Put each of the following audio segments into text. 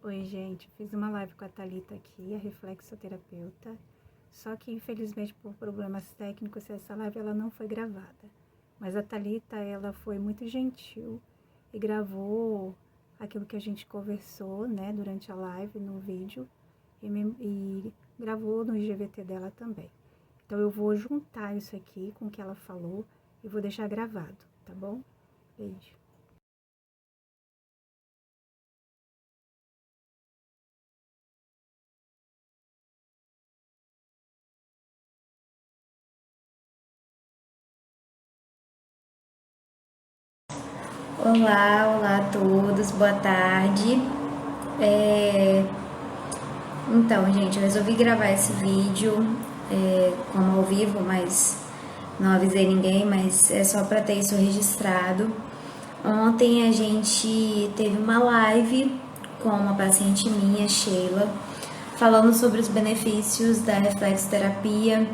Oi, gente, fiz uma live com a Thalita aqui, a reflexoterapeuta, só que infelizmente por problemas técnicos essa live ela não foi gravada. Mas a Thalita, ela foi muito gentil e gravou aquilo que a gente conversou, né, durante a live, no vídeo, e gravou no IGVT dela também. Então eu vou juntar isso aqui com o que ela falou e vou deixar gravado, tá bom? Beijo. Olá a todos, boa tarde. Então, gente, eu resolvi gravar esse vídeo como ao vivo, mas não avisei ninguém, mas é só para ter isso registrado. Ontem a gente teve uma live com uma paciente minha, Sheila, falando sobre os benefícios da reflexoterapia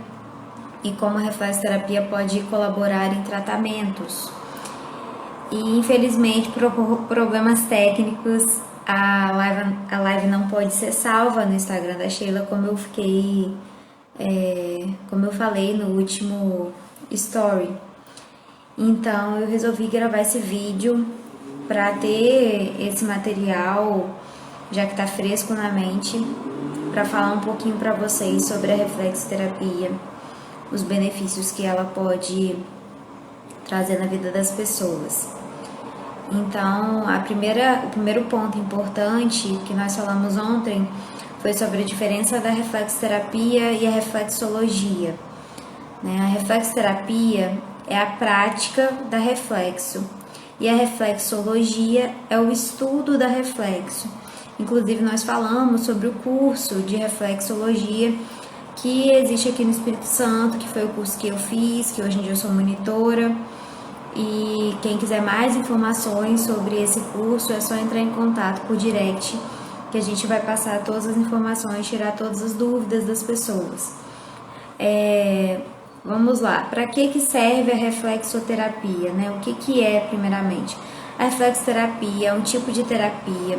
e como a reflexoterapia pode colaborar em tratamentos. E infelizmente, por problemas técnicos, a live não pode ser salva no Instagram da Sheila, como eu falei no último story. Então eu resolvi gravar esse vídeo para ter esse material, já que tá fresco na mente, para falar um pouquinho para vocês sobre a reflexoterapia, os benefícios que ela pode trazer na vida das pessoas. Então, o primeiro ponto importante que nós falamos ontem foi sobre a diferença da reflexoterapia e a reflexologia. A reflexoterapia é a prática da reflexo e a reflexologia é o estudo da reflexo. Inclusive, nós falamos sobre o curso de reflexologia que existe aqui no Espírito Santo, que foi o curso que eu fiz, que hoje em dia eu sou monitora. E quem quiser mais informações sobre esse curso é só entrar em contato por direct, que a gente vai passar todas as informações, tirar todas as dúvidas das pessoas. Vamos lá, para que serve a reflexoterapia? O que é, primeiramente? A reflexoterapia é um tipo de terapia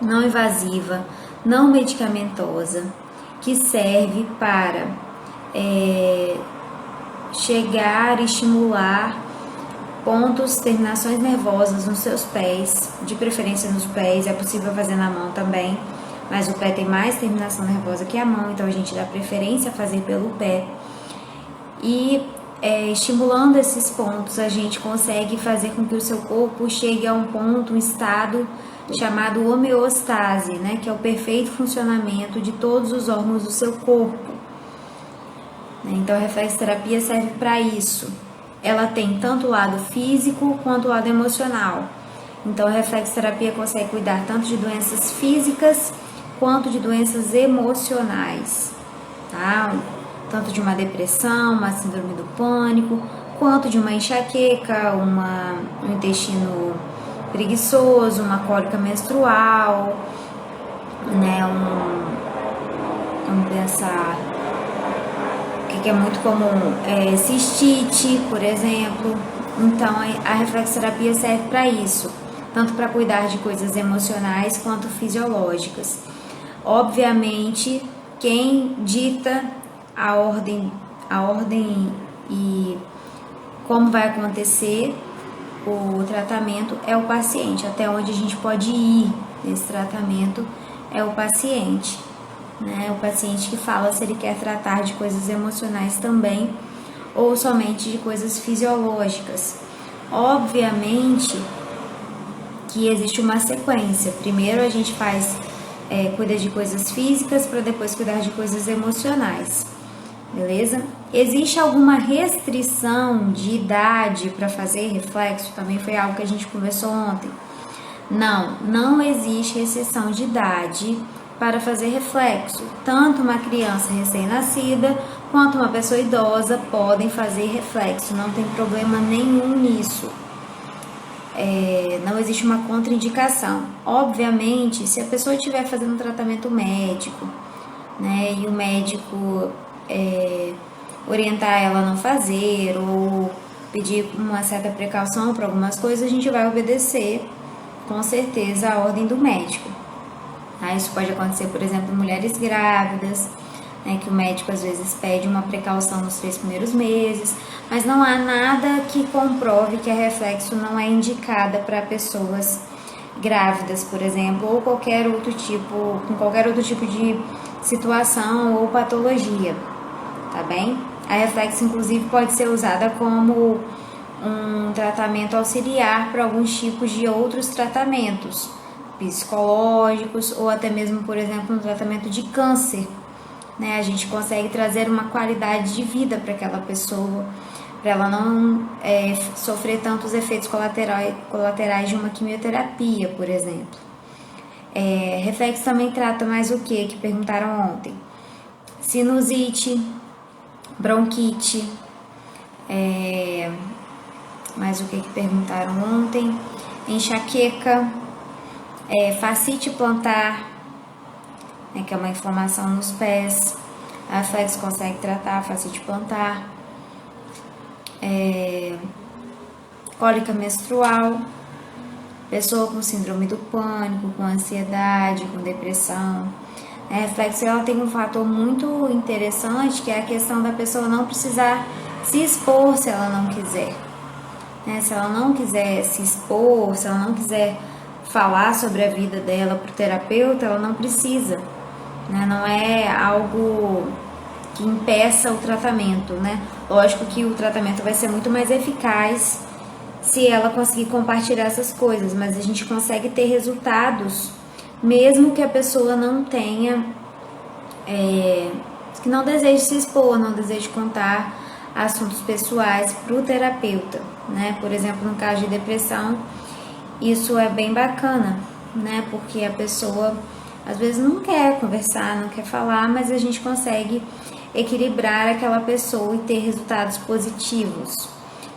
não invasiva, não medicamentosa, que serve para chegar e estimular pontos, terminações nervosas nos seus pés, de preferência nos pés, é possível fazer na mão também, mas o pé tem mais terminação nervosa que a mão, então a gente dá preferência a fazer pelo pé. E estimulando esses pontos, a gente consegue fazer com que o seu corpo chegue a um ponto, um estado chamado homeostase, que é o perfeito funcionamento de todos os órgãos do seu corpo. Então a reflexoterapia serve para isso. Ela tem tanto o lado físico quanto o lado emocional. Então a reflexoterapia consegue cuidar tanto de doenças físicas quanto de doenças emocionais, tá? Tanto de uma depressão, uma síndrome do pânico, quanto de uma enxaqueca, um intestino preguiçoso, uma cólica menstrual, vamos pensar que é muito comum, cistite, por exemplo. Então a reflexoterapia serve para isso, tanto para cuidar de coisas emocionais quanto fisiológicas. Obviamente, quem dita a ordem e como vai acontecer o tratamento é o paciente, até onde a gente pode ir nesse tratamento é o paciente. O paciente que fala se ele quer tratar de coisas emocionais também ou somente de coisas fisiológicas. Obviamente que existe uma sequência. Primeiro a gente cuida de coisas físicas para depois cuidar de coisas emocionais, beleza? Existe alguma restrição de idade para fazer reflexo? Também foi algo que a gente conversou ontem. Não existe restrição de idade para fazer reflexo. Tanto uma criança recém-nascida quanto uma pessoa idosa podem fazer reflexo, não tem problema nenhum nisso. Não existe uma contraindicação. Obviamente, se a pessoa estiver fazendo um tratamento médico, e o médico orientar ela a não fazer ou pedir uma certa precaução para algumas coisas, a gente vai obedecer com certeza a ordem do médico. Tá? Isso pode acontecer, por exemplo, em mulheres grávidas, né, que o médico às vezes pede uma precaução nos 3 primeiros meses, mas não há nada que comprove que a reflexo não é indicada para pessoas grávidas, por exemplo, ou com qualquer outro tipo de situação ou patologia, tá bem? A reflexo, inclusive, pode ser usada como um tratamento auxiliar para alguns tipos de outros tratamentos psicológicos ou até mesmo, por exemplo, um tratamento de câncer, né? A gente consegue trazer uma qualidade de vida para aquela pessoa, para ela não sofrer tantos efeitos colaterais de uma quimioterapia, por exemplo. Reflexo também trata mais o que perguntaram ontem? Sinusite, bronquite, mais o que perguntaram ontem? Enxaqueca, fascite plantar, né, que é uma inflamação nos pés. A reflexo consegue tratar a fascite plantar. Cólica menstrual, pessoa com síndrome do pânico, com ansiedade, com depressão. A reflexo ela tem um fator muito interessante, que é a questão da pessoa não precisar se expor se ela não quiser. Se ela não quiser se expor, se ela não quiser falar sobre a vida dela para o terapeuta, ela não precisa. Não é algo que impeça o tratamento, né? Lógico que o tratamento vai ser muito mais eficaz se ela conseguir compartilhar essas coisas, mas a gente consegue ter resultados mesmo que a pessoa não tenha, que não deseje se expor, não deseje contar assuntos pessoais para o terapeuta, né? Por exemplo, no caso de depressão, isso é bem bacana, né? Porque a pessoa às vezes não quer conversar, não quer falar, mas a gente consegue equilibrar aquela pessoa e ter resultados positivos.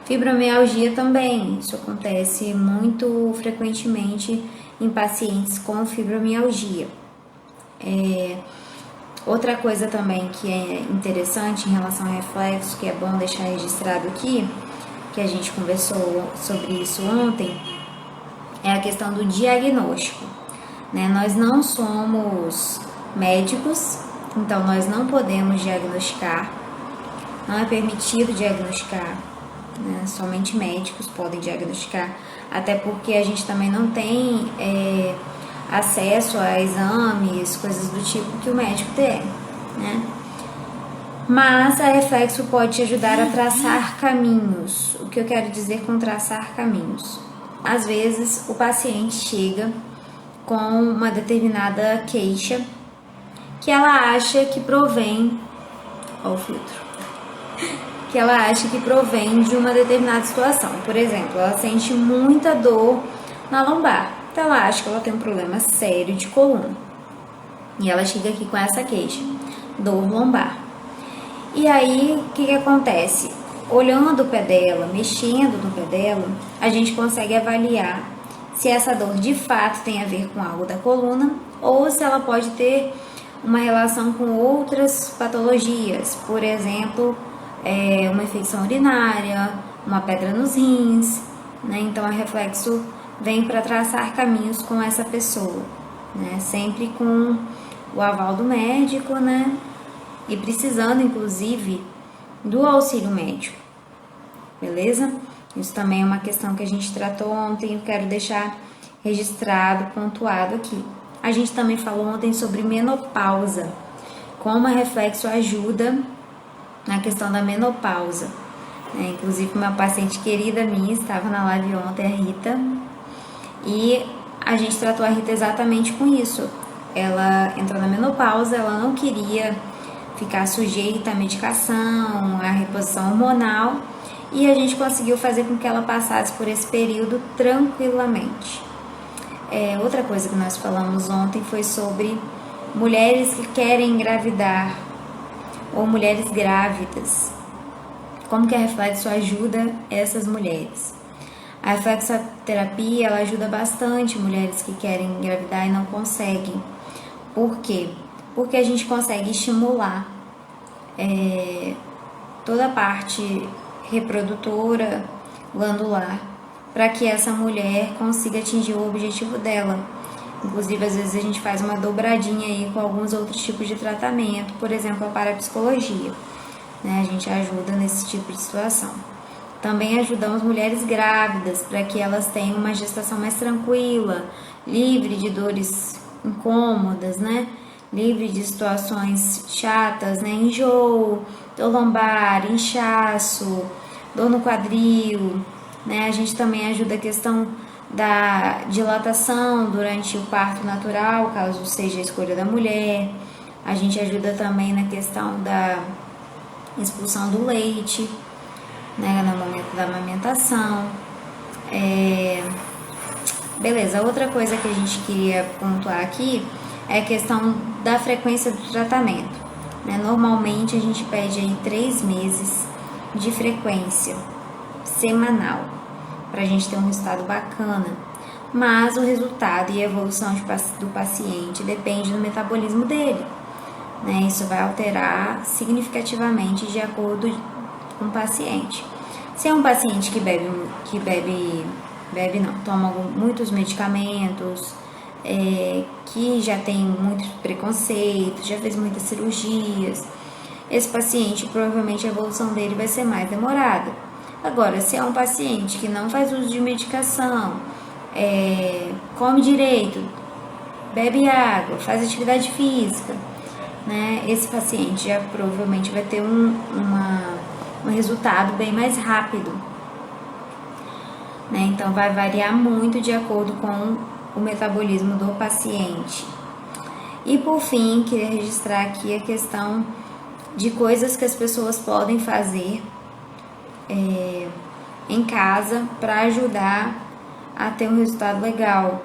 Fibromialgia também, isso acontece muito frequentemente em pacientes com fibromialgia. Outra coisa também que é interessante em relação ao reflexo, que é bom deixar registrado aqui, que a gente conversou sobre isso ontem, é a questão do diagnóstico, né? Nós não somos médicos, então nós não podemos diagnosticar, não é permitido diagnosticar, né? Somente médicos podem diagnosticar, até porque a gente também não tem acesso a exames, coisas do tipo que o médico tem, né? Mas a reflexo pode te ajudar a traçar caminhos. O que eu quero dizer com traçar caminhos? Às vezes o paciente chega com uma determinada queixa que ela acha que provém, ó o filtro, que ela acha que provém de uma determinada situação. Por exemplo, ela sente muita dor na lombar, então ela acha que ela tem um problema sério de coluna. E ela chega aqui com essa queixa, dor lombar. E aí, o que acontece? Olhando o pé dela, mexendo no pé dela, a gente consegue avaliar se essa dor de fato tem a ver com algo da coluna ou se ela pode ter uma relação com outras patologias, por exemplo, uma infecção urinária, uma pedra nos rins, né? Então a reflexo vem para traçar caminhos com essa pessoa, né? Sempre com o aval do médico, né? E precisando, inclusive, do auxílio médico, beleza? Isso também é uma questão que a gente tratou ontem, eu quero deixar registrado, pontuado aqui. A gente também falou ontem sobre menopausa, como a reflexo ajuda na questão da menopausa, né? Inclusive, uma paciente querida minha estava na live ontem, a Rita, e a gente tratou a Rita exatamente com isso. Ela entrou na menopausa, ela não queria ficar sujeita à medicação, à reposição hormonal, e a gente conseguiu fazer com que ela passasse por esse período tranquilamente. Outra coisa que nós falamos ontem foi sobre mulheres que querem engravidar ou mulheres grávidas. Como que a reflexo ajuda essas mulheres? A reflexoterapia, ela ajuda bastante mulheres que querem engravidar e não conseguem. Por quê? Porque a gente consegue estimular toda a parte reprodutora, glandular, para que essa mulher consiga atingir o objetivo dela, Inclusive, às vezes a gente faz uma dobradinha aí com alguns outros tipos de tratamento, por exemplo, a parapsicologia, né? A gente ajuda nesse tipo de situação. Também ajudamos mulheres grávidas para que elas tenham uma gestação mais tranquila, livre de dores incômodas, né? Livre de situações chatas, né? Enjoo, dor lombar, inchaço, dor no quadril, né? A gente também ajuda a questão da dilatação durante o parto natural, caso seja a escolha da mulher. A gente ajuda também na questão da expulsão do leite, né, no momento da amamentação. Beleza, outra coisa que a gente queria pontuar aqui é a questão da frequência do tratamento, né? Normalmente a gente pede aí 3 meses de frequência semanal para a gente ter um resultado bacana, mas o resultado e a evolução do paciente depende do metabolismo dele, né? Isso vai alterar significativamente de acordo com o paciente. Se é um paciente toma muitos medicamentos, que já tem muitos preconceitos, já fez muitas cirurgias, esse paciente provavelmente a evolução dele vai ser mais demorada. Agora, se é um paciente que não faz uso de medicação, come direito, bebe água, faz atividade física, né? Esse paciente já provavelmente vai ter um resultado bem mais rápido, né? Então vai variar muito de acordo com o metabolismo do paciente. E por fim, queria registrar aqui a questão de coisas que as pessoas podem fazer em casa para ajudar a ter um resultado legal,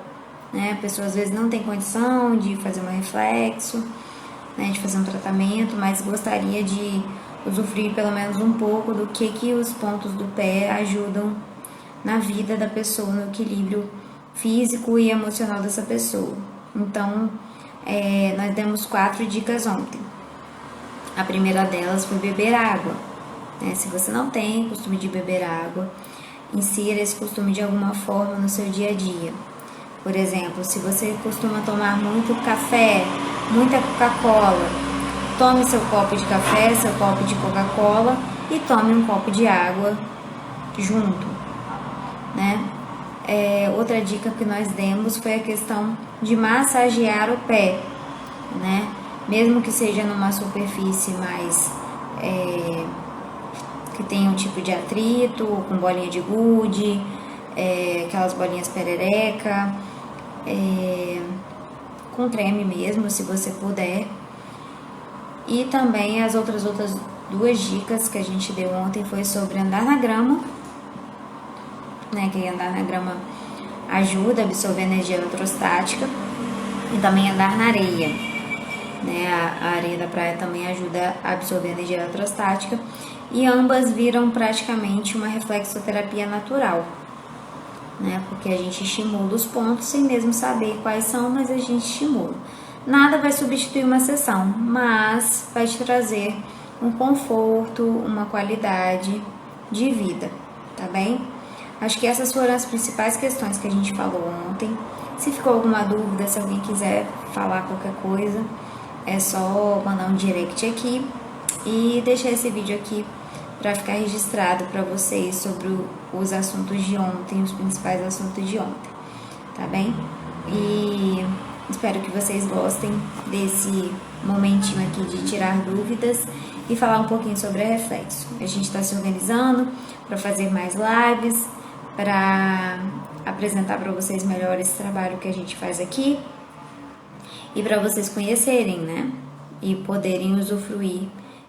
né? A pessoa às vezes não tem condição de fazer um reflexo, né, de fazer um tratamento, mas gostaria de usufruir pelo menos um pouco do que os pontos do pé ajudam na vida da pessoa, no equilíbrio físico e emocional dessa pessoa. Então, nós demos 4 dicas ontem. A primeira delas foi beber água, né? Se você não tem costume de beber água, insira esse costume de alguma forma no seu dia a dia. Por exemplo, se você costuma tomar muito café, muita Coca-Cola, tome seu copo de café, seu copo de Coca-Cola e tome um copo de água junto, né? Outra dica que nós demos foi a questão de massagear o pé, né? Mesmo que seja numa superfície mais que tenha um tipo de atrito, com bolinha de gude, aquelas bolinhas perereca, com creme mesmo, se você puder. E também as outras 2 dicas que a gente deu ontem foi sobre andar na grama, né? Que andar na grama ajuda a absorver energia eletrostática, e também andar na areia, né? A areia da praia também ajuda a absorver energia eletrostática, e ambas viram praticamente uma reflexoterapia natural, né? Porque a gente estimula os pontos sem mesmo saber quais são, mas a gente estimula. Nada vai substituir uma sessão, mas vai te trazer um conforto, uma qualidade de vida, tá bem? Acho que essas foram as principais questões que a gente falou ontem. Se ficou alguma dúvida, se alguém quiser falar qualquer coisa, é só mandar um direct aqui e deixar esse vídeo aqui para ficar registrado para vocês sobre os assuntos de ontem, os principais assuntos de ontem, tá bem? E espero que vocês gostem desse momentinho aqui de tirar dúvidas e falar um pouquinho sobre a Reflexo. A gente está se organizando para fazer mais lives, para apresentar para vocês melhor esse trabalho que a gente faz aqui e para vocês conhecerem, né? E poderem usufruir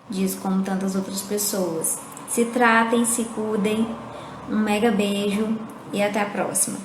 disso como tantas outras pessoas. Se tratem, se cuidem. Um mega beijo e até a próxima.